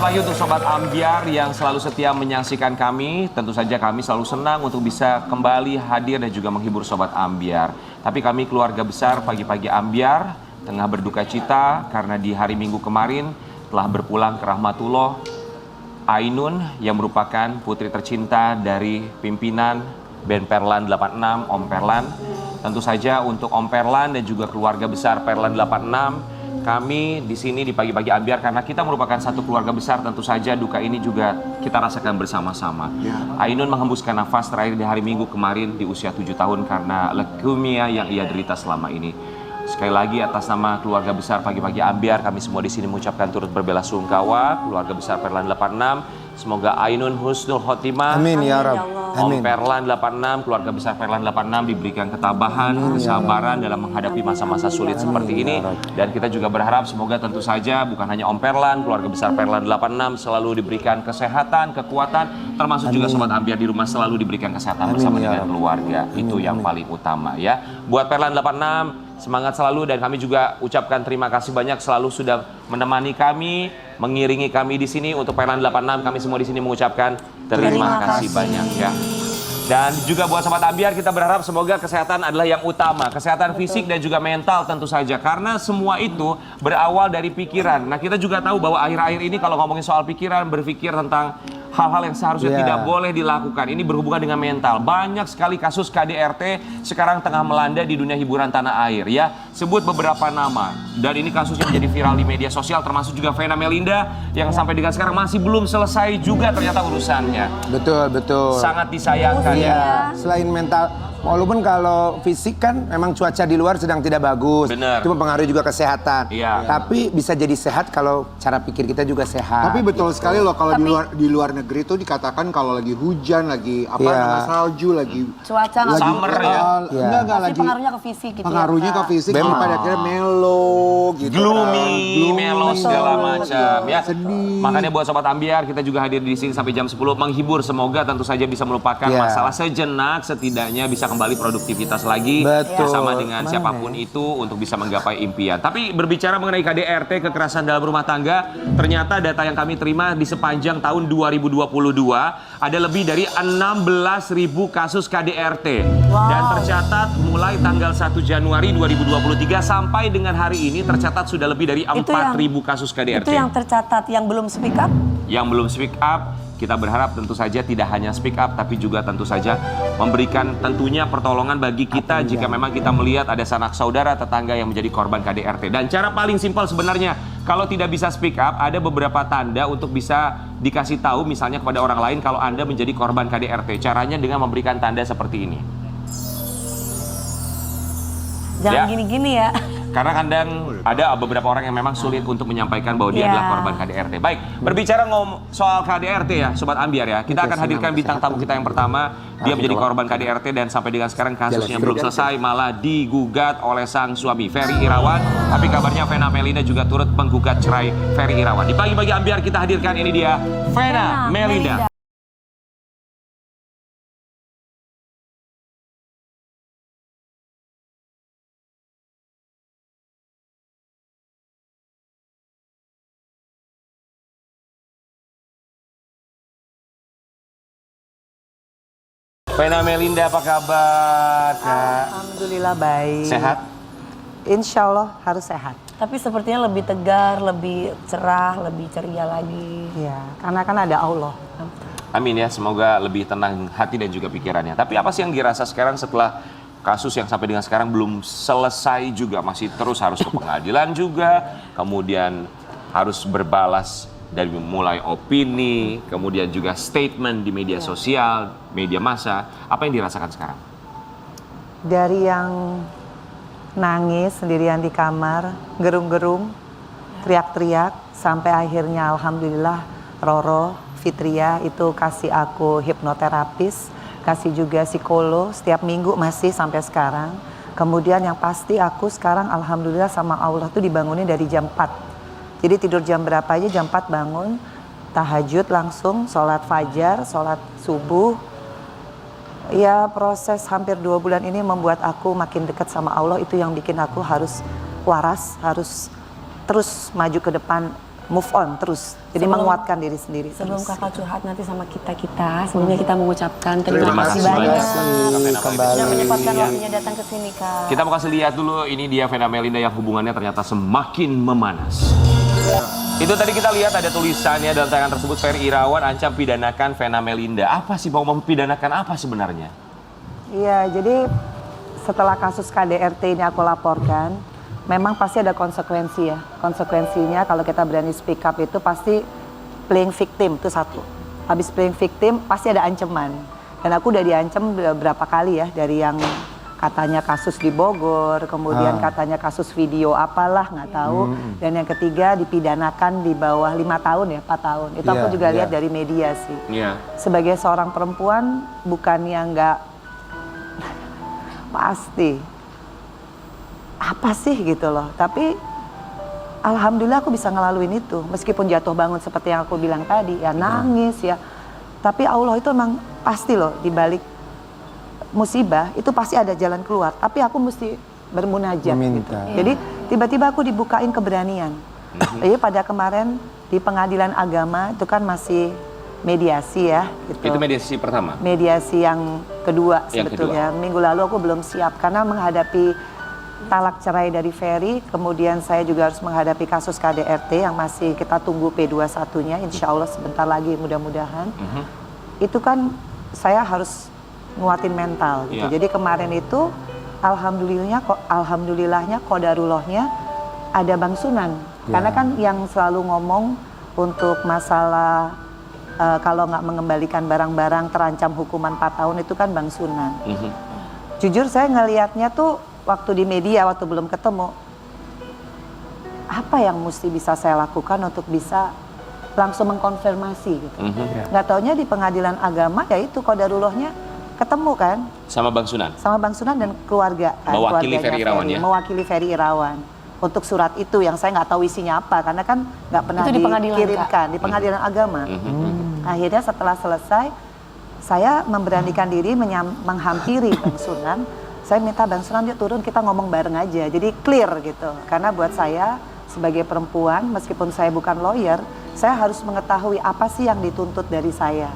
lagi untuk Sobat Ambyar yang selalu setia menyaksikan kami. Tentu saja kami selalu senang untuk bisa kembali hadir dan juga menghibur Sobat Ambyar. Tapi kami keluarga besar Pagi-Pagi Ambyar tengah berduka cita karena di hari Minggu kemarin telah berpulang ke rahmatullah Ainun yang merupakan putri tercinta dari pimpinan band Perlan 86, Om Perlan. Tentu saja untuk Om Perlan dan juga keluarga besar Perlan 86, kami di sini di Pagi-Pagi Ambyar karena kita merupakan satu keluarga besar, tentu saja duka ini juga kita rasakan bersama-sama. Ainun menghembuskan nafas terakhir di hari Minggu kemarin di usia 7 tahun karena leukemia yang ia derita selama ini. Sekali lagi atas nama keluarga besar Pagi-Pagi Ambyar, kami semua di sini mengucapkan turut berbelasungkawa keluarga besar Perlan 86. Semoga Ainun husnul khotimah. Amin ya Rabb. Om Perlan 86, keluarga besar Perlan 86 diberikan ketabahan, kesabaran dalam menghadapi masa-masa sulit seperti ini. Dan kita juga berharap semoga tentu saja bukan hanya Om Perlan, keluarga besar Perlan 86 selalu diberikan kesehatan, kekuatan, termasuk juga Sobat Ambyar di rumah selalu diberikan kesehatan bersama dengan keluarga. Itu yang paling utama ya. Buat Perlan 86, semangat selalu dan kami juga ucapkan terima kasih banyak selalu sudah menemani kami, mengiringi kami di sini. Untuk Perlan 86 kami semua di sini mengucapkan terima kasih banyak ya. Dan juga buat Sobat Ambyar kita berharap semoga kesehatan adalah yang utama. Kesehatan fisik dan juga mental tentu saja. Karena semua itu berawal dari pikiran. Nah kita juga tahu bahwa akhir-akhir ini kalau ngomongin soal pikiran, berpikir tentang hal-hal yang seharusnya tidak boleh dilakukan. Ini berhubungan dengan mental. Banyak sekali kasus KDRT sekarang tengah melanda di dunia hiburan tanah air ya. Sebut beberapa nama. Dan ini kasusnya menjadi viral di media sosial termasuk juga Vena Melinda yang sampai dengan sekarang masih belum selesai juga ternyata urusannya. Betul, betul. Sangat disayangkan ya. Selain mental, walaupun kalau fisik kan memang cuaca di luar sedang tidak bagus. Bener. Itu mempengaruhi juga kesehatan. Iya. Tapi bisa jadi sehat kalau cara pikir kita juga sehat. Tapi betul sekali loh kalau di luar negeri itu dikatakan kalau lagi hujan, lagi apa namanya salju, lagi cuaca lagi summer ya. Enggak pasti lagi pengaruhnya ke fisik gitu. pengaruhnya ke fisik pada akhirnya mellow gitu. Gloomy, melo segala macam ya. Sedih. Makanya buat Sobat Ambyar kita juga hadir di sini sampai jam 10 menghibur, semoga tentu saja bisa melupakan masalah sejenak, setidaknya bisa kembali produktivitas lagi bersama dengan siapapun itu untuk bisa menggapai impian. Tapi berbicara mengenai KDRT, kekerasan dalam rumah tangga, ternyata data yang kami terima di sepanjang tahun 2022 ada lebih dari 16.000 kasus KDRT. Dan tercatat mulai tanggal 1 Januari 2023 sampai dengan hari ini tercatat sudah lebih dari 4.000 kasus KDRT. Itu yang tercatat, yang belum speak up? Yang belum speak up, kita berharap tentu saja tidak hanya speak up, tapi juga tentu saja memberikan tentunya pertolongan bagi kita jika memang kita melihat ada sanak saudara tetangga yang menjadi korban KDRT. Dan cara paling simpel sebenarnya, kalau tidak bisa speak up, ada beberapa tanda untuk bisa dikasih tahu misalnya kepada orang lain kalau Anda menjadi korban KDRT. Caranya dengan memberikan tanda seperti ini. Jangan gini-gini ya. Karena kadang ada beberapa orang yang memang sulit untuk menyampaikan bahwa dia adalah korban KDRT. Baik, berbicara soal KDRT ya, Sobat Ambyar ya. Kita akan hadirkan bintang tamu kita yang pertama. Dia menjadi korban KDRT dan sampai dengan sekarang kasusnya belum selesai, malah digugat oleh sang suami Ferry Irawan. Tapi kabarnya Vena Melinda juga turut menggugat cerai Ferry Irawan. Di Pagi-Pagi Ambyar kita hadirkan ini dia, Vena Melinda. Vena Melinda, apa kabar, Kak? Alhamdulillah baik. Sehat? Insya Allah harus sehat. Tapi sepertinya lebih tegar, lebih cerah, lebih ceria lagi. Ya, karena kan ada Allah. Amin ya, semoga lebih tenang hati dan juga pikirannya. Tapi apa sih yang dirasa sekarang setelah kasus yang sampai dengan sekarang belum selesai juga, masih terus harus ke pengadilan juga, kemudian harus berbalas dari mulai opini, kemudian juga statement di media sosial, media massa. Apa yang dirasakan sekarang? Dari yang nangis sendirian di kamar, gerung-gerung, teriak-teriak, sampai akhirnya alhamdulillah Roro, Fitria itu kasih aku hipnoterapis, kasih juga psikolog, setiap minggu masih sampai sekarang. Kemudian yang pasti aku sekarang alhamdulillah sama Allah tuh dibangunin dari jam 4. Jadi tidur jam berapa aja, jam 4 bangun, tahajud langsung, sholat fajar, sholat subuh. Ya proses hampir 2 bulan ini membuat aku makin dekat sama Allah. Itu yang bikin aku harus waras, harus terus maju ke depan move on terus. Jadi menguatkan diri sendiri. Sebelum terus. kakak curhat nanti sama kita, sebelumnya kita mengucapkan terima Terima kasih kasih banyak. banyak. Sudah menyempatkan waktunya datang ke sini, Kak. Kita mau kasih lihat dulu, ini dia Vena Melinda yang hubungannya ternyata semakin memanas. Itu tadi kita lihat ada tulisannya dalam tayangan tersebut, Ferry Irawan ancam pidanakan Vena Melinda. Apa sih, mau mempidanakan apa sebenarnya? Iya, jadi setelah kasus KDRT ini aku laporkan, memang pasti ada konsekuensi ya. Konsekuensinya kalau kita berani speak up itu pasti playing victim itu satu. Habis playing victim pasti ada ancaman. Dan aku udah diancam berapa kali ya, dari yang katanya kasus di Bogor, kemudian katanya kasus video apalah nggak tahu. Dan yang ketiga dipidanakan di bawah 5 tahun ya, 4 tahun. Itu aku juga lihat dari media sih. Sebagai seorang perempuan bukan yang nggak pasti. Apa sih gitu loh, tapi alhamdulillah aku bisa ngelaluin itu meskipun jatuh bangun seperti yang aku bilang tadi ya, nangis ya, tapi Allah itu emang pasti loh di balik musibah itu pasti ada jalan keluar, tapi aku mesti bermunajat gitu. Jadi tiba-tiba aku dibukain keberanian. Jadi pada kemarin di pengadilan agama itu kan masih mediasi ya gitu. Itu mediasi pertama? Mediasi yang kedua sebetulnya. Minggu lalu aku belum siap karena menghadapi talak cerai dari Ferry, kemudian saya juga harus menghadapi kasus KDRT yang masih kita tunggu P21-nya, insya Allah sebentar lagi mudah-mudahan. Itu kan saya harus nguatin mental gitu. Jadi kemarin itu alhamdulillahnya qadarullohnya ada Bang Sunan. Karena kan yang selalu ngomong untuk masalah kalau nggak mengembalikan barang-barang terancam hukuman 4 tahun itu kan Bang Sunan. Jujur saya ngelihatnya tuh waktu di media, waktu belum ketemu, apa yang mesti bisa saya lakukan untuk bisa langsung mengkonfirmasi gitu. Nggak taunya di pengadilan agama ya itu qadarullohnya ketemu kan. Sama Bang Sunan? Sama Bang Sunan dan keluarga. Mewakili Ferry Irawan ya? Mewakili Ferry Irawan. Untuk surat itu yang saya nggak tahu isinya apa, karena kan nggak pernah dikirimkan di pengadilan agama. Akhirnya setelah selesai, saya memberanikan diri menghampiri Bang Sunan. Saya minta Bang Sunan dia turun, kita ngomong bareng aja. Jadi clear gitu. Karena buat saya sebagai perempuan, meskipun saya bukan lawyer, saya harus mengetahui apa sih yang dituntut dari saya.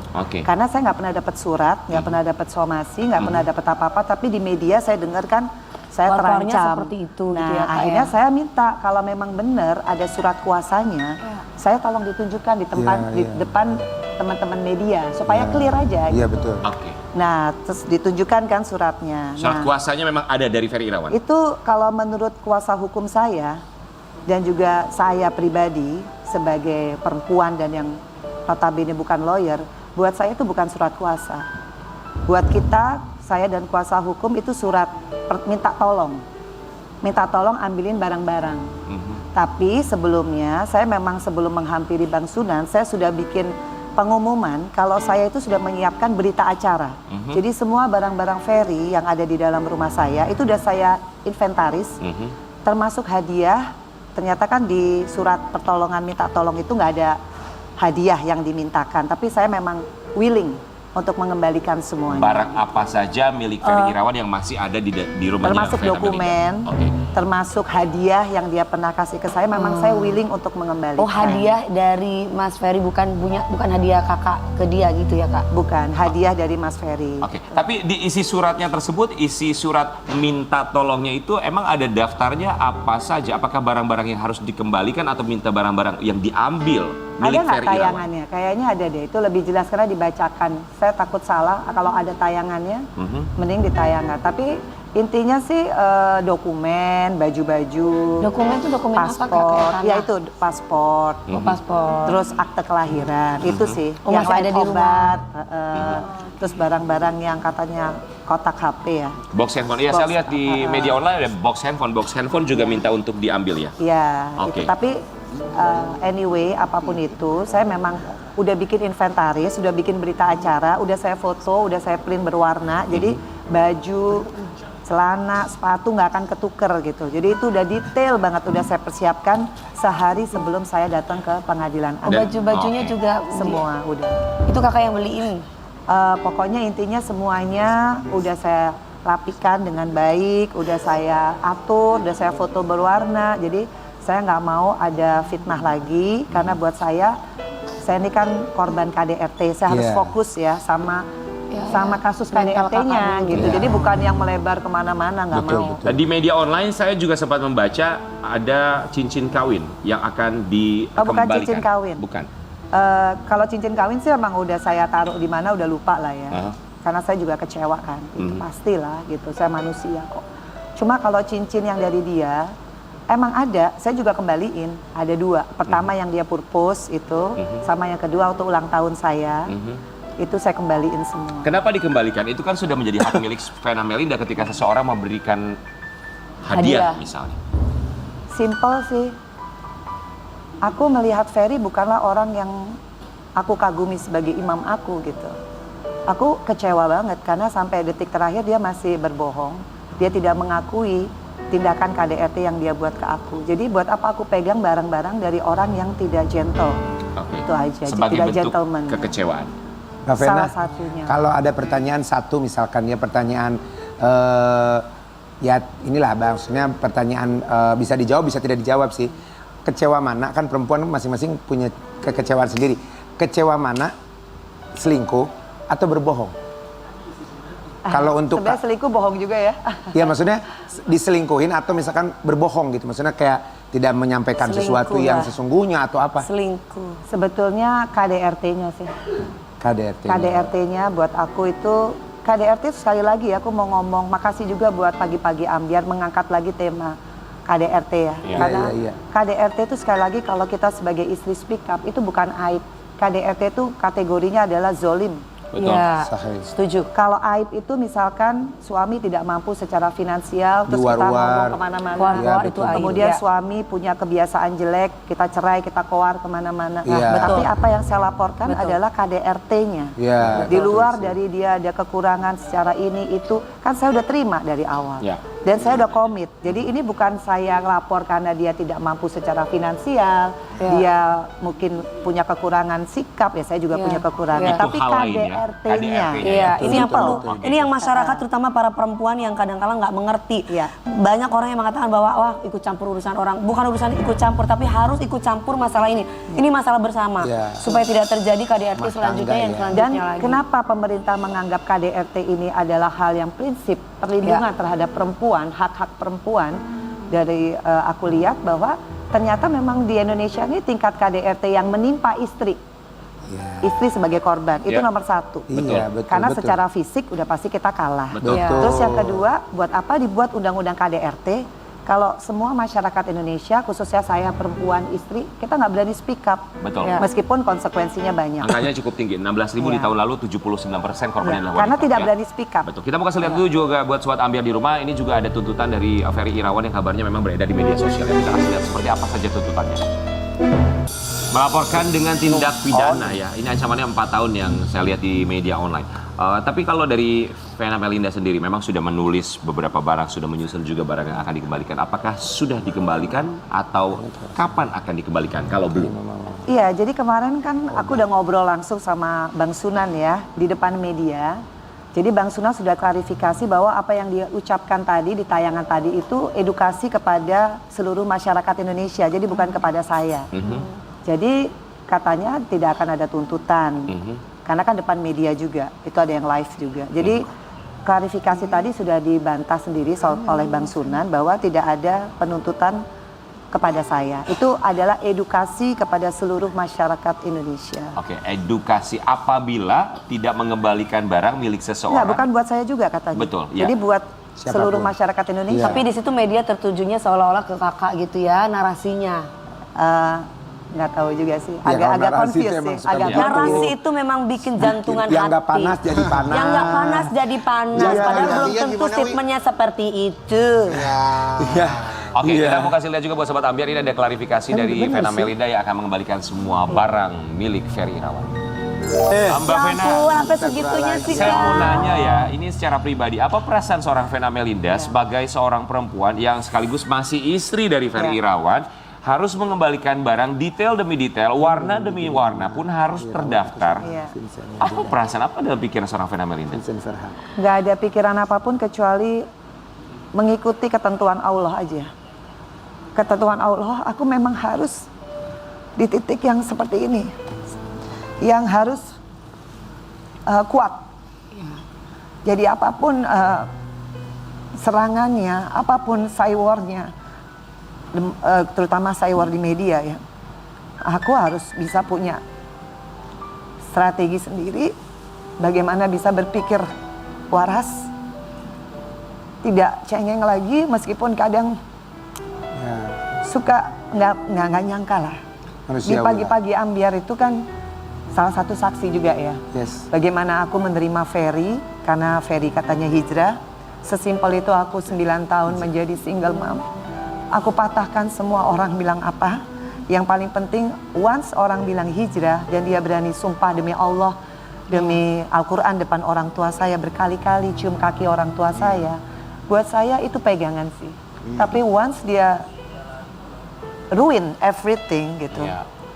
Karena saya nggak pernah dapat surat, nggak pernah dapat somasi, nggak pernah dapat apa-apa. Tapi di media saya dengarkan saya terancam. Seperti itu, nah gitu ya, akhirnya saya minta kalau memang benar ada surat kuasanya, saya tolong ditunjukkan di depan teman-teman media supaya clear aja. Iya gitu. betul. Nah, terus ditunjukkan kan suratnya. Surat kuasanya memang ada dari Ferry Irawan? Itu kalau menurut kuasa hukum saya dan juga saya pribadi sebagai perempuan dan yang notabene bukan lawyer, buat saya itu bukan surat kuasa. Buat kita, saya dan kuasa hukum itu surat minta tolong. Minta tolong ambilin barang-barang. Tapi sebelumnya, saya memang sebelum menghampiri Bang Sunan, saya sudah bikin pengumuman kalau saya itu sudah menyiapkan berita acara. Jadi semua barang-barang Ferry yang ada di dalam rumah saya itu sudah saya inventaris, termasuk hadiah. Ternyata kan di surat pertolongan minta tolong itu nggak ada hadiah yang dimintakan, tapi saya memang willing untuk mengembalikan semuanya. Barang apa saja milik Ferry Irawan yang masih ada di rumahnya? Termasuk dokumen, termasuk hadiah yang dia pernah kasih ke saya, memang saya willing untuk mengembalikan. Oh, hadiah dari Mas Ferry bukan hadiah kakak ke dia gitu ya, Kak? Bukan, hadiah dari Mas Ferry. Tapi di isi suratnya tersebut, isi surat minta tolongnya itu emang ada daftarnya apa saja? Apakah barang-barang yang harus dikembalikan atau minta barang-barang yang diambil milik ada nggak Ferry Irawan? tayangannya? Kayaknya ada deh, itu lebih jelas karena dibacakan. Saya takut salah, kalau ada tayangannya, mending ditayangkan. Tapi intinya sih dokumen, baju-baju, Dokumen itu dokumen paspor, apa, Kak? Kayak ya itu paspor, paspor. terus akte kelahiran, itu sih. Oh, yang masih lain ada di obat, terus barang-barang yang katanya kotak HP ya. Box handphone, iya saya lihat di media online ada box handphone juga minta untuk diambil ya? Iya, itu. Tapi anyway, apapun itu, saya memang udah bikin inventaris, udah bikin berita acara, udah saya foto, udah saya print berwarna. Jadi baju, celana, sepatu nggak akan ketuker gitu. Jadi itu udah detail banget, udah saya persiapkan sehari sebelum saya datang ke pengadilan. Baju-bajunya juga semua udah. Itu kakak yang beliin? Pokoknya intinya semuanya udah saya rapikan dengan baik, udah saya atur, udah saya foto berwarna. Jadi Saya nggak mau ada fitnah lagi karena buat saya ini kan korban KDRT. Saya harus Iya. fokus ya sama kasus KDRT-nya gitu. Jadi bukan yang melebar kemana-mana, nggak mau. Dan di media online saya juga sempat membaca ada cincin kawin yang akan dikembalikan. bukan cincin kawin. Bukan. Kalau cincin kawin sih emang udah saya taruh di mana udah lupa lah ya. Aha. Karena saya juga kecewa kan, itu pastilah gitu. Saya manusia kok. Cuma kalau cincin yang dari dia emang ada, saya juga kembaliin. Ada 2. Pertama yang dia purpose itu, sama yang kedua waktu ulang tahun saya. Itu saya kembaliin semua. Kenapa dikembalikan? Itu kan sudah menjadi hak milik Vena Melinda ketika seseorang memberikan hadiah misalnya. Simple sih. Aku melihat Ferry bukanlah orang yang aku kagumi sebagai imam aku gitu. Aku kecewa banget karena sampai detik terakhir dia masih berbohong. Dia tidak mengakui tindakan KDRT yang dia buat ke aku. Jadi buat apa aku pegang barang-barang dari orang yang tidak gentle. Oke. Itu aja, Sebagai tidak bentuk gentleman. kekecewaan. Mbak Vena, Salah satunya. kalau ada pertanyaan satu misalkan ya pertanyaan ya inilah maksudnya pertanyaan bisa dijawab bisa tidak dijawab sih. Kecewa mana kan perempuan masing-masing punya kekecewaan sendiri. Kecewa mana selingkuh atau berbohong? Kalau untuk Sebenarnya selingkuh bohong juga ya. ya maksudnya diselingkuhin atau misalkan berbohong gitu. Maksudnya kayak tidak menyampaikan sesuatu Selingkuh yang lah. sesungguhnya atau apa? Selingkuh. Sebetulnya KDRT-nya sih. KDRT. KDRT-nya buat aku itu, KDRT sekali lagi aku mau ngomong, makasih juga buat pagi-pagi Ambiar mengangkat lagi tema KDRT ya. Iya. Karena Iya. KDRT itu sekali lagi kalau kita sebagai istri speak up itu bukan aib. KDRT itu kategorinya adalah zolim. Betul. Ya, Sahih. setuju. Kalau aib itu misalkan suami tidak mampu secara finansial, terus kita Luar-luar. ngomong kemana-mana. Keluar-keluar Iya, itu betul. aib. Kemudian Ya. suami punya kebiasaan jelek, kita cerai, kita keluar kemana-mana. Iya. Tapi Betul. apa yang saya laporkan Betul. adalah KDRT-nya. Iya. Di luar dari dia ada kekurangan secara ini itu, kan saya udah terima dari awal. Ya. Dan saya udah komit. Jadi ini bukan saya lapor karena dia tidak mampu secara finansial, Ya. dia mungkin punya kekurangan sikap, ya saya juga Ya. punya kekurangan. Ya. Itu Tapi hal lain ya, KDRT-nya. KDRT-nya. Iya, ini yang perlu. Betul. Ini yang masyarakat terutama para perempuan yang kadang-kala nggak mengerti. Iya. Banyak orang yang mengatakan bahwa wah ikut campur urusan orang. Bukan urusan ikut campur, tapi harus ikut campur masalah ini. Ini masalah bersama Iya. supaya tidak terjadi KDRT Rumah selanjutnya tangga, yang ya. selanjutnya Dan lagi. kenapa pemerintah menganggap KDRT ini adalah hal yang prinsip perlindungan terhadap perempuan, hak-hak perempuan? Dari aku lihat bahwa ternyata memang di Indonesia ini tingkat KDRT yang menimpa istri, Iya. istri sebagai korban itu Ya. nomor 1. Iya, betul. Karena betul. secara fisik udah pasti kita kalah. Betul. Iya. Terus yang kedua, buat apa dibuat undang-undang KDRT? Kalau semua masyarakat Indonesia, khususnya saya perempuan istri, kita nggak berani speak up. Betul. Ya. Meskipun konsekuensinya banyak. Angkanya cukup tinggi, 16.000 di Iya. tahun lalu, 79% korban Ya, adalah karena wanita. tidak Ya. berani speak up. Betul. Kita mau kasih lihat dulu juga buat Sobat Ambiar di rumah. Ini juga ada tuntutan dari Ferry Irawan yang kabarnya memang beredar di media sosial. Kita kasih lihat seperti apa saja tuntutannya. Melaporkan dengan tindak pidana ya. Ini ancamannya 4 tahun yang saya lihat di media online. Tapi kalau dari Vena Melinda sendiri memang sudah menulis beberapa barang, sudah menyusun juga barang yang akan dikembalikan. Apakah sudah dikembalikan atau kapan akan dikembalikan kalau belum? Iya, jadi kemarin kan aku udah ngobrol langsung sama Bang Sunan ya di depan media. Jadi Bang Sunan sudah klarifikasi bahwa apa yang dia ucapkan tadi di tayangan tadi itu edukasi kepada seluruh masyarakat Indonesia. Jadi bukan kepada saya. Jadi katanya tidak akan ada tuntutan. Karena kan depan media juga, itu ada yang live juga. Jadi klarifikasi tadi sudah dibantah sendiri oleh Bang Sunan bahwa tidak ada penuntutan kepada saya. Itu adalah edukasi kepada seluruh masyarakat Indonesia. Oke, edukasi apabila tidak mengembalikan barang milik seseorang. Enggak, bukan buat saya juga katanya. Betul, ya. Jadi buat Siapapun. seluruh masyarakat Indonesia. Iya. Tapi di situ media tertujunya seolah-olah ke kakak gitu ya narasinya. Nggak tahu juga sih. Ya, kalau Agak narasi confused itu sih. emang suka Agak begitu. Narasi itu memang bikin jantungan Yang hati. nggak panas jadi panas. Yang nggak panas jadi panas. Iya, Padahal iya. belum Iya, tentu gimana, Wi? statementnya seperti itu. Ya. Iya. Oke, Iya. kita mau kasih lihat juga buat Sobat Ambiar. Ini ada klarifikasi dari Vena Melinda yang akan mengembalikan semua barang milik Ferry Irawan. Mbak Ya Vena, ampun, sampai segitunya sih saya mau Kak. nanya ya, ini secara pribadi, apa perasaan seorang Vena Melinda sebagai seorang perempuan yang sekaligus masih istri dari Ferry Irawan, harus mengembalikan barang detail demi detail, warna demi warna pun harus terdaftar. Iya. Apa perasaan, apa dalam pikiran seorang Vena Melinda? Vincent Farhan. Nggak ada pikiran apapun kecuali mengikuti ketentuan Allah aja. kata Tuhan Allah, aku memang harus di titik yang seperti ini, yang harus kuat. Jadi apapun serangannya, apapun cywarnya, terutama cywar di media ya, aku harus bisa punya strategi sendiri, bagaimana bisa berpikir waras, tidak cengeng lagi meskipun kadang suka nggak nyangka lah. Di pagi-pagi ambiar itu kan salah satu saksi juga ya. Yes. Bagaimana aku menerima Ferry, karena Ferry katanya hijrah. Sesimpel itu aku 9 tahun menjadi single mom. Aku patahkan semua orang bilang apa. Yang paling penting, once orang bilang hijrah dan dia berani sumpah demi Allah, demi Al-Quran depan orang tua saya, berkali-kali cium kaki orang tua saya. Buat saya itu pegangan sih. Tapi once dia ruin everything gitu,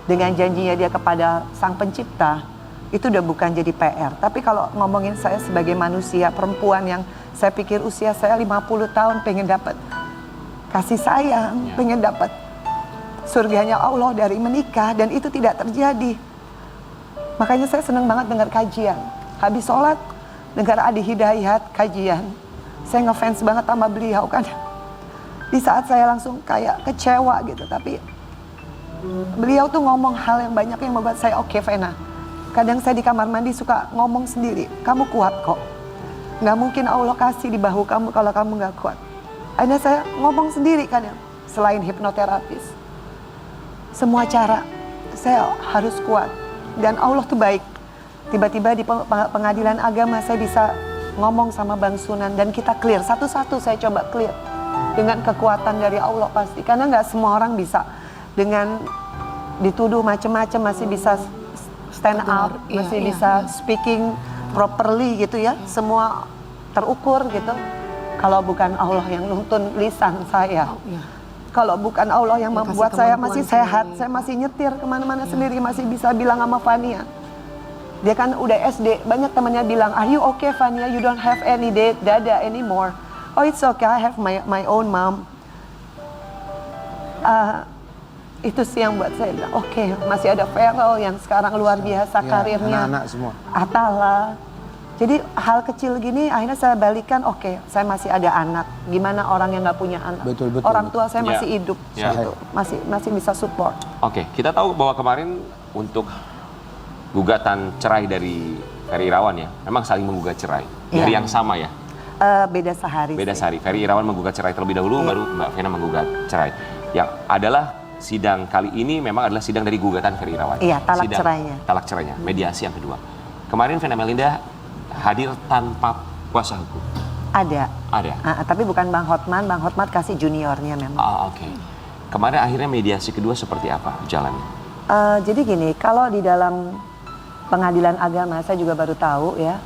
dengan janjinya dia kepada sang pencipta, itu udah bukan jadi PR. Tapi kalau ngomongin saya sebagai manusia perempuan yang saya pikir usia saya 50 tahun pengen dapat kasih sayang, pengen dapat surganya Allah dari menikah, dan itu tidak terjadi. Makanya saya senang banget dengar kajian. Habis sholat dengar Adi Hidayat kajian, saya ngefans banget sama beliau kan. Di saat saya langsung kayak kecewa gitu, tapi beliau tuh ngomong hal yang banyak yang membuat saya oke, Vena. Kadang saya di kamar mandi suka ngomong sendiri, kamu kuat kok. Nggak mungkin Allah kasih di bahu kamu kalau kamu nggak kuat. Akhirnya saya ngomong sendiri kadang, selain hipnoterapis. Semua cara saya harus kuat. Dan Allah tuh baik. Tiba-tiba di pengadilan agama saya bisa ngomong sama Bang Sunan dan kita clear. Satu-satu saya coba clear. Dengan kekuatan dari Allah pasti. Karena nggak semua orang bisa dengan dituduh macam-macam masih bisa stand up, masih bisa speaking properly gitu ya. Semua terukur gitu. Kalau bukan Allah yang nuntun lisan saya. Kalau bukan Allah yang membuat saya masih sehat, saya masih nyetir kemana-mana sendiri, masih bisa bilang sama Fania. Dia kan udah SD, banyak temannya bilang, "Are you okay Fania? You don't have any dada anymore." Oh, it's okay, I have my own mom. Itu sih yang buat saya bilang, oke, masih ada Feral yang sekarang luar biasa karirnya. Anak-anak semua. Atala. Jadi hal kecil gini akhirnya saya balikan, oke, saya masih ada anak. Gimana orang yang nggak punya anak? Betul. Orang tua saya masih hidup, gitu. Masih bisa support. Oke, kita tahu bahwa kemarin untuk gugatan cerai dari Ferry Irawan ya, memang saling menggugat cerai. Dari yang sama ya? Beda sehari. Beda sehari. Ferry Irawan menggugat cerai terlebih dahulu, baru Mbak Vena menggugat cerai. Yang adalah sidang kali ini memang adalah sidang dari gugatan Ferry Irawan. Iya, talak sidang cerainya. Talak cerainya, mediasi yang kedua. Kemarin Vena Melinda hadir tanpa kuasa hukum. Ada. Ada. Tapi bukan Bang Hotman kasih juniornya memang. Oke. Kemarin akhirnya mediasi kedua seperti apa jalannya? Jadi gini, kalau di dalam pengadilan agama saya juga baru tahu ya.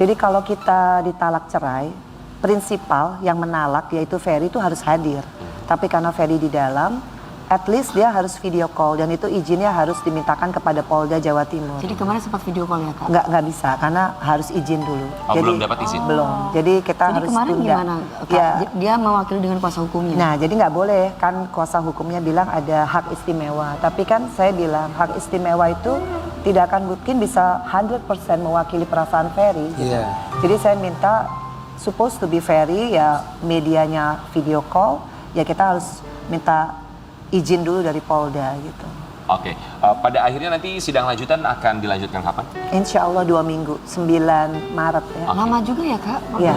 Jadi kalau kita ditalak cerai, prinsipal yang menalak yaitu Ferry itu harus hadir. Tapi karena Ferry di dalam, at least dia harus video call dan itu izinnya harus dimintakan kepada Polda Jawa Timur. Jadi kemarin sempat video call ya Kak? Nggak bisa karena harus izin dulu. Oh, belum dapat izin? Belum. Jadi kita Jadi harus kemarin tunda. gimana Kak? Ya. Dia mewakili dengan kuasa hukumnya? Nah, jadi nggak boleh kan kuasa hukumnya bilang ada hak istimewa. Tapi kan saya bilang hak istimewa itu tidak akan mungkin bisa 100% mewakili perasaan Ferry. Gitu. Iya. Jadi saya minta supposed to be Ferry ya medianya video call ya kita harus minta izin dulu dari Polda gitu. Oke. Pada akhirnya nanti sidang lanjutan akan dilanjutkan kapan? Insya Allah 2 minggu, 9 Maret ya. Lama juga ya Kak? Iya.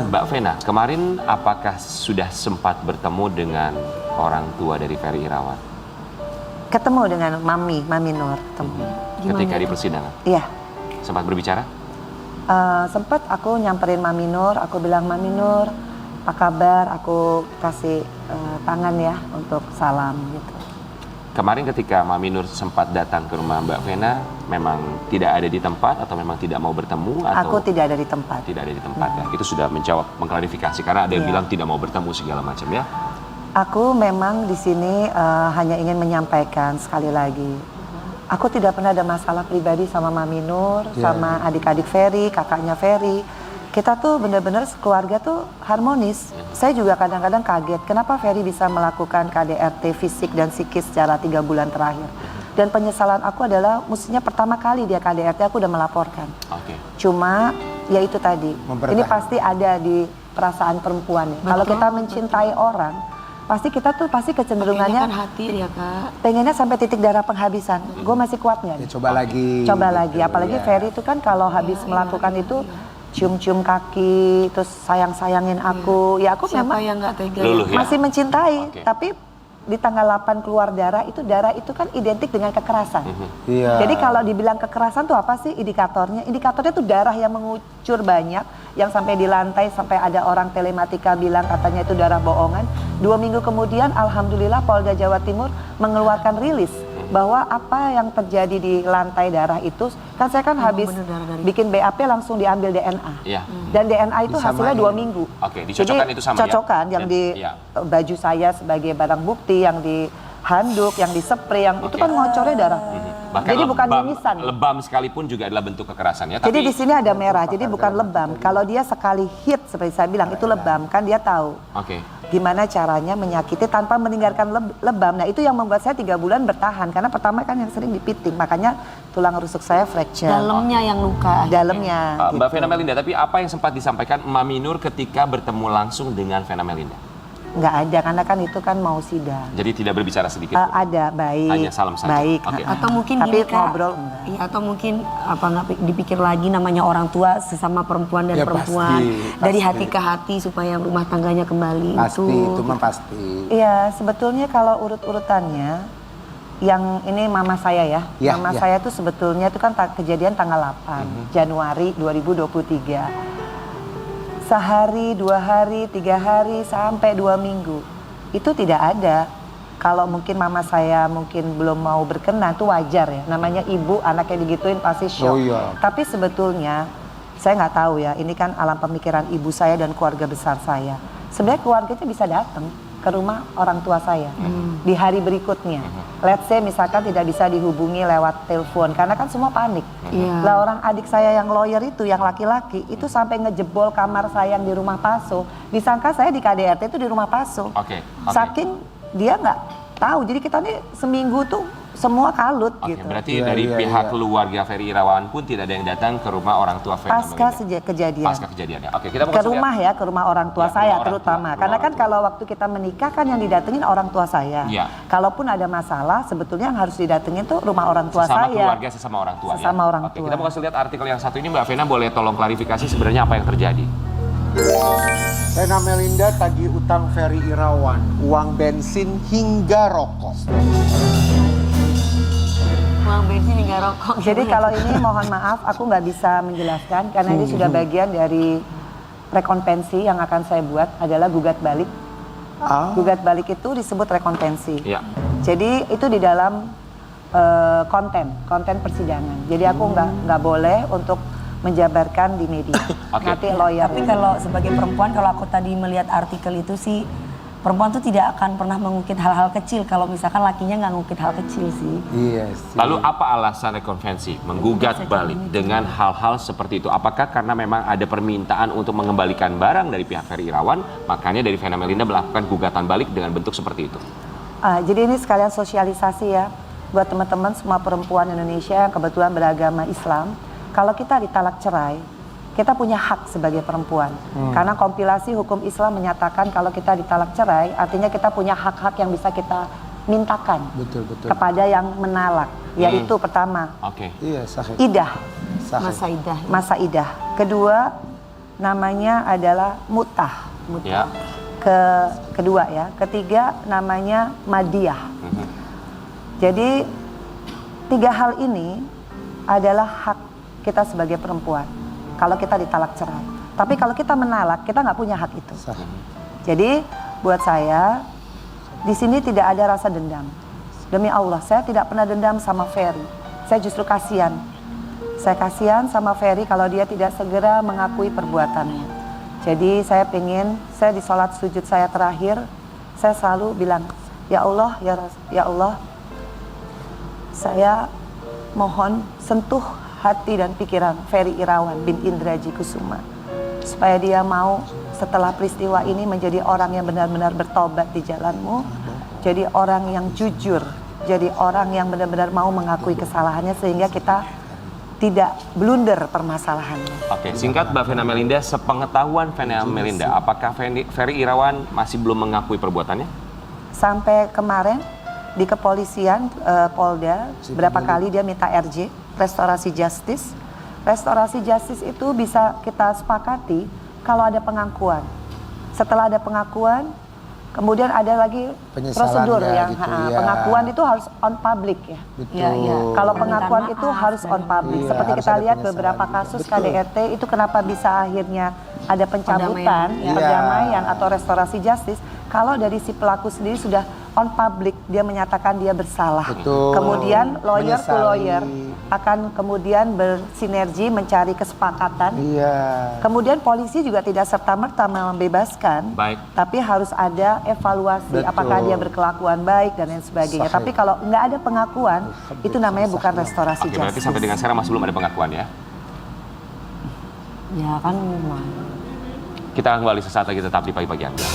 Mbak Vena, kemarin apakah sudah sempat bertemu dengan orang tua dari Ferry Irawan? Ketemu dengan Mami Nur ketemu. Ketika di persidangan? Iya. Sempat berbicara? Sempat aku nyamperin Mami Nur, aku bilang Mami Nur, apa kabar? Aku kasih tangan ya untuk salam gitu. Kemarin ketika Mami Nur sempat datang ke rumah Mbak Vena, memang tidak ada di tempat atau memang tidak mau bertemu? Atau Aku tidak ada di tempat. tidak ada di tempat ya? Itu sudah menjawab, mengklarifikasi karena ada yang bilang tidak mau bertemu segala macam ya? Aku memang di sini hanya ingin menyampaikan sekali lagi. Aku tidak pernah ada masalah pribadi sama Mami Nur, sama adik-adik Ferry, kakaknya Ferry. kita tuh benar-benar keluarga tuh harmonis. Saya juga kadang-kadang kaget, kenapa Ferry bisa melakukan KDRT fisik dan psikis secara 3 bulan terakhir. Dan penyesalan aku adalah, mestinya pertama kali dia KDRT aku udah melaporkan. Oke. Cuma, ya itu tadi, Mempertahankan. ini pasti ada di perasaan perempuan. Kalau kita mencintai orang, pasti kita tuh pasti Pengennya kecenderungannya kan hati ya kak. pengennya sampai titik darah penghabisan. Gue masih kuat nggak? Ya, coba lagi. Coba lagi, Gitu, apalagi ya. Ferry itu kan kalau habis melakukan itu cium-cium kaki, terus sayang-sayangin aku. Ya aku Siapa memang yang nggak tega? Luluh ya? masih mencintai, Oke. tapi di tanggal 8 keluar darah itu kan identik dengan kekerasan. Iya. Jadi kalau dibilang kekerasan tuh apa sih indikatornya? Indikatornya tuh darah yang mengucur banyak, yang sampai di lantai, sampai ada orang telematika bilang katanya itu darah bohongan. 2 minggu kemudian alhamdulillah Polda Jawa Timur mengeluarkan rilis bahwa apa yang terjadi di lantai darah itu, kan saya kan habis bener darah dari- bikin BAP langsung diambil DNA. Iya. Dan DNA itu hasilnya Disamain. 2 minggu. Oke, dicocokkan Jadi, itu sama ya? cocokan yang Dan- di iya. baju saya sebagai barang bukti, yang di handuk, yang di spray, yang itu Oke. kan ngocornya darah. Bahkan Jadi bukan lebam, mimisan. lebam sekalipun juga adalah bentuk kekerasan ya. Jadi Tapi di sini ada merah, jadi bukan lebam. Kalau dia sekali hit seperti saya bilang itu lebam, kan dia tahu oke. gimana caranya menyakiti tanpa meninggalkan lebam. Nah itu yang membuat saya 3 bulan bertahan, karena pertama kan yang sering dipiting, makanya tulang rusuk saya fracture. Dalamnya yang luka. Dalamnya. Mbak gitu. Vena Melinda, tapi apa yang sempat disampaikan Mami Nur ketika bertemu langsung dengan Vena Melinda? Nggak ada, karena kan itu kan mau sidang. Jadi tidak berbicara sedikit? Ada, baik. Hanya salam saja. Baik. Oke. Atau mungkin Tapi gini, Kak, ngobrol enggak. iya, atau mungkin apa nggak dipikir lagi namanya orang tua sesama perempuan dan Ya, perempuan pasti, dari pasti. hati ke hati supaya rumah tangganya kembali Pasti, itu mah pasti. Iya, sebetulnya kalau urut-urutannya, yang ini mama saya ya. Ya, Mama ya. saya tuh sebetulnya itu kan kejadian tanggal 8 Januari 2023. Sehari, 2 hari, 3 hari, sampai 2 minggu. Itu tidak ada. Kalau mungkin mama saya mungkin belum mau berkenan, itu wajar ya. Namanya ibu, anaknya digituin pasti shock. Oh iya. Tapi sebetulnya, saya nggak tahu ya, ini kan alam pemikiran ibu saya dan keluarga besar saya. Sebenarnya keluarganya bisa datang ke rumah orang tua saya di hari berikutnya. Let's say misalkan tidak bisa dihubungi lewat telepon, karena kan semua panik. Iya. Lah orang adik saya yang lawyer itu, yang laki-laki, itu sampai ngejebol kamar saya yang di rumah Paso. Disangka saya di KDRT itu di rumah Paso. Oke, oke. Saking dia nggak tahu, jadi kita nih seminggu tuh semua kalut Oke, gitu. berarti Iya, dari iya, pihak iya. keluarga Ferry Irawan pun tidak ada yang datang ke rumah orang tua Vena Pasca Melinda? kejadian. Pasca kejadiannya. Oke, kita mau Ke kasih lihat. rumah ya, ke rumah orang tua Ya, ke saya rumah orang terutama. tua, Karena rumah kan orang kalau waktu kita menikah kan yang didatengin orang tua saya. Iya. Kalaupun ada masalah, sebetulnya yang harus didatengin tuh rumah orang tua Sesama saya. keluarga, sesama orang tua Sesama ya? orang Oke, tua. kita mau kasih lihat artikel yang satu ini. Mbak Vena boleh tolong klarifikasi sebenarnya apa yang terjadi? Vena Melinda tagih utang Ferry Irawan, uang bensin hingga rokok. uang bensin hingga rokok. Jadi kalau ini mohon maaf, aku nggak bisa menjelaskan karena ini sudah bagian dari rekonvensi yang akan saya buat adalah gugat balik. Gugat balik itu disebut rekonvensi. Iya. Jadi itu di dalam konten persidangan. Jadi aku nggak boleh untuk menjabarkan di media. Oke. Nanti lawyer. Tapi kalau sebagai perempuan, kalau aku tadi melihat artikel itu sih, perempuan tuh tidak akan pernah mengungkit hal-hal kecil kalau misalkan lakinya nggak ngungkit hal kecil sih. Iya sih. Lalu apa alasan rekonvensi menggugat balik dengan hal-hal seperti itu? Apakah karena memang ada permintaan untuk mengembalikan barang dari pihak Ferry Irawan, makanya dari Vena Melinda melakukan gugatan balik dengan bentuk seperti itu? Jadi ini sekalian sosialisasi ya buat teman-teman semua perempuan Indonesia yang kebetulan beragama Islam. Kalau kita ditalak cerai, kita punya hak sebagai perempuan. Karena kompilasi hukum Islam menyatakan kalau kita ditalak cerai, artinya kita punya hak-hak yang bisa kita mintakan Betul, betul. kepada yang menalak. Yaitu pertama, Oke. Iya, sahih. idah, Sahih. Masa idah. masa idah. Kedua, namanya adalah mutah. Ya. Kedua ya. Ketiga, namanya madiyah. Jadi 3 hal ini adalah hak kita sebagai perempuan kalau kita ditalak cerai. Tapi kalau kita menalak, kita nggak punya hak itu. Sahih. Jadi buat saya di sini tidak ada rasa dendam. Demi Allah, saya tidak pernah dendam sama Ferry. Saya justru kasihan. Saya kasihan sama Ferry kalau dia tidak segera mengakui perbuatannya. Jadi saya di sholat sujud saya terakhir, saya selalu bilang, ya Allah, ya Allah, saya mohon sentuh hati dan pikiran Ferry Irawan bin Indraji Kusuma. supaya dia mau setelah peristiwa ini menjadi orang yang benar-benar bertobat di jalanmu, jadi orang yang jujur, jadi orang yang benar-benar mau mengakui kesalahannya sehingga kita tidak blunder permasalahannya. Oke, singkat Mbak Vena Melinda, sepengetahuan Vena Melinda, apakah Ferry Irawan masih belum mengakui perbuatannya? Sampai kemarin di kepolisian Polda berapa kali dia minta RJ, restorasi justice. Restorasi justice itu bisa kita sepakati kalau ada pengakuan. Setelah ada pengakuan, kemudian ada lagi Penyesalan prosedur ya, yang gitu, ya. pengakuan itu harus on public ya. Betul. Ya, ya. Kalau Permintaan pengakuan maaf itu harus dan- on public. Iya, Seperti harus kita ada lihat penyesalan beberapa juga. kasus Betul. KDRT itu kenapa bisa akhirnya ada pencabutan, Iya. perdamaian atau restorasi justice. Kalau dari si pelaku sendiri sudah on public, dia menyatakan dia bersalah. Betul. Kemudian lawyer to Menyesali. lawyer akan kemudian bersinergi mencari kesepakatan. Iya. Kemudian polisi juga tidak serta-merta membebaskan, Baik. tapi harus ada evaluasi Betul. apakah dia berkelakuan baik dan lain sebagainya. Sahih. Tapi kalau nggak ada pengakuan, itu namanya bukan restorasi Oke, berarti justice. sampai dengan sekarang masih belum ada pengakuan ya? Ya kan memang. Kita akan kembali sesaat lagi, tetap di Pagi-Pagi Anda.